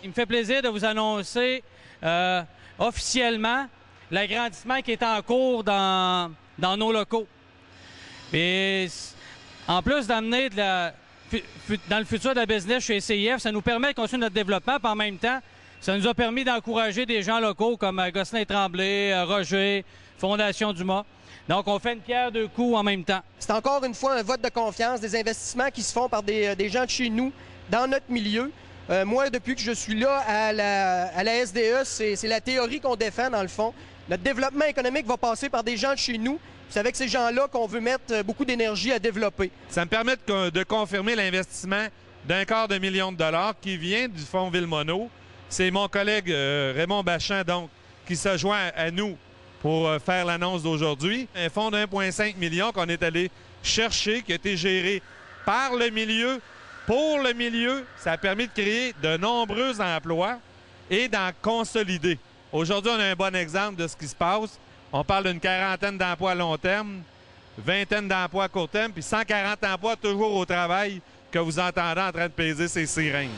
Il me fait plaisir de vous annoncer officiellement l'agrandissement qui est en cours dans nos locaux. Et en plus d'amener dans le futur de la business chez CIF, ça nous permet de continuer notre développement, puis en même temps, ça nous a permis d'encourager des gens locaux comme Gosselin-Tremblay, Roger, Fondation Dumas. Donc, on fait une pierre deux coups en même temps. C'est encore une fois un vote de confiance, des investissements qui se font par des gens de chez nous, dans notre milieu. Moi, depuis que je suis là à la SDE, c'est la théorie qu'on défend, dans le fond. Notre développement économique va passer par des gens de chez nous. C'est avec ces gens-là qu'on veut mettre beaucoup d'énergie à développer. Ça me permet de confirmer l'investissement d'250 000 $ qui vient du Fonds Ville-Mono. C'est mon collègue Raymond Bachand, donc, qui se joint à nous pour faire l'annonce d'aujourd'hui. Un fonds de 1,5 million qu'on est allé chercher, qui a été géré par le milieu, pour le milieu. Ça a permis de créer de nombreux emplois et d'en consolider. Aujourd'hui, on a un bon exemple de ce qui se passe. On parle d'une quarantaine d'emplois à long terme, vingtaine d'emplois à court terme, puis 140 emplois toujours au travail que vous entendez en train de peser ces sirènes.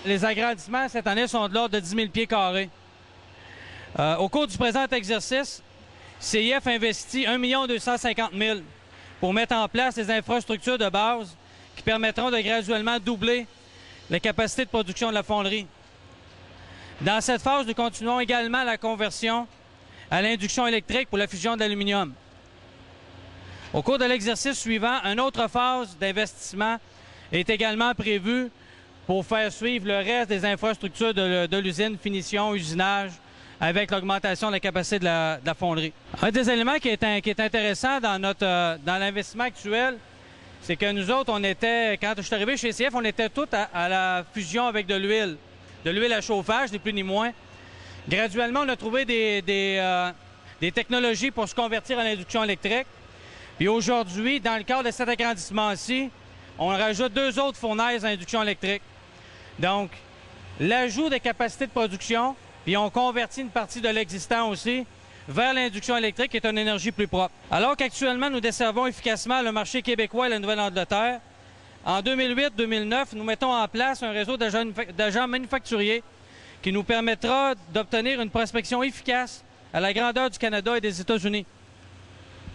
Les agrandissements cette année sont de l'ordre de 10 000 pieds carrés. Au cours du présent exercice, CIF investit 1 250 000 pour mettre en place les infrastructures de base qui permettront de graduellement doubler la capacité de production de la fonderie. Dans cette phase, nous continuons également la conversion à l'induction électrique pour la fusion de l'aluminium. Au cours de l'exercice suivant, une autre phase d'investissement est également prévue pour faire suivre le reste des infrastructures de l'usine, finition, usinage, avec l'augmentation de la capacité de la fonderie. Un des éléments qui est intéressant dans l'investissement actuel, c'est que nous autres, quand je suis arrivé chez CIF, on était tous à la fusion avec de l'huile à chauffage, ni plus ni moins. Graduellement, on a trouvé des technologies pour se convertir à l'induction électrique. Puis aujourd'hui, dans le cadre de cet agrandissement-ci, on rajoute 2 autres fournaises à induction électrique. Donc, l'ajout des capacités de production, puis on convertit une partie de l'existant aussi vers l'induction électrique qui est une énergie plus propre. Alors qu'actuellement, nous desservons efficacement le marché québécois et la Nouvelle-Angleterre, en 2008-2009, nous mettons en place un réseau d'agents manufacturiers qui nous permettra d'obtenir une prospection efficace à la grandeur du Canada et des États-Unis.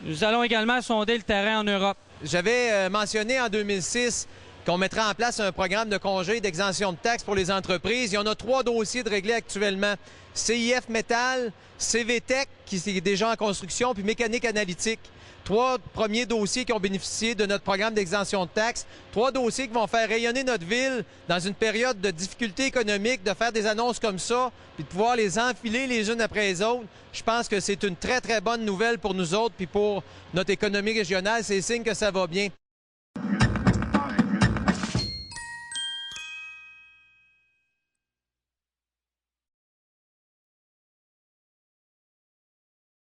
Nous allons également sonder le terrain en Europe. J'avais mentionné en 2006 qu'on mettrait en place un programme de congé d'exemption de taxes pour les entreprises. Il y en a 3 dossiers de régler actuellement. CIF Métal, CVTech, qui est déjà en construction, puis Mécanique Analytique. 3 premiers dossiers qui ont bénéficié de notre programme d'exemption de taxes. 3 dossiers qui vont faire rayonner notre ville dans une période de difficulté économique, de faire des annonces comme ça, puis de pouvoir les enfiler les unes après les autres. Je pense que c'est une très, très bonne nouvelle pour nous autres, puis pour notre économie régionale. C'est signe que ça va bien.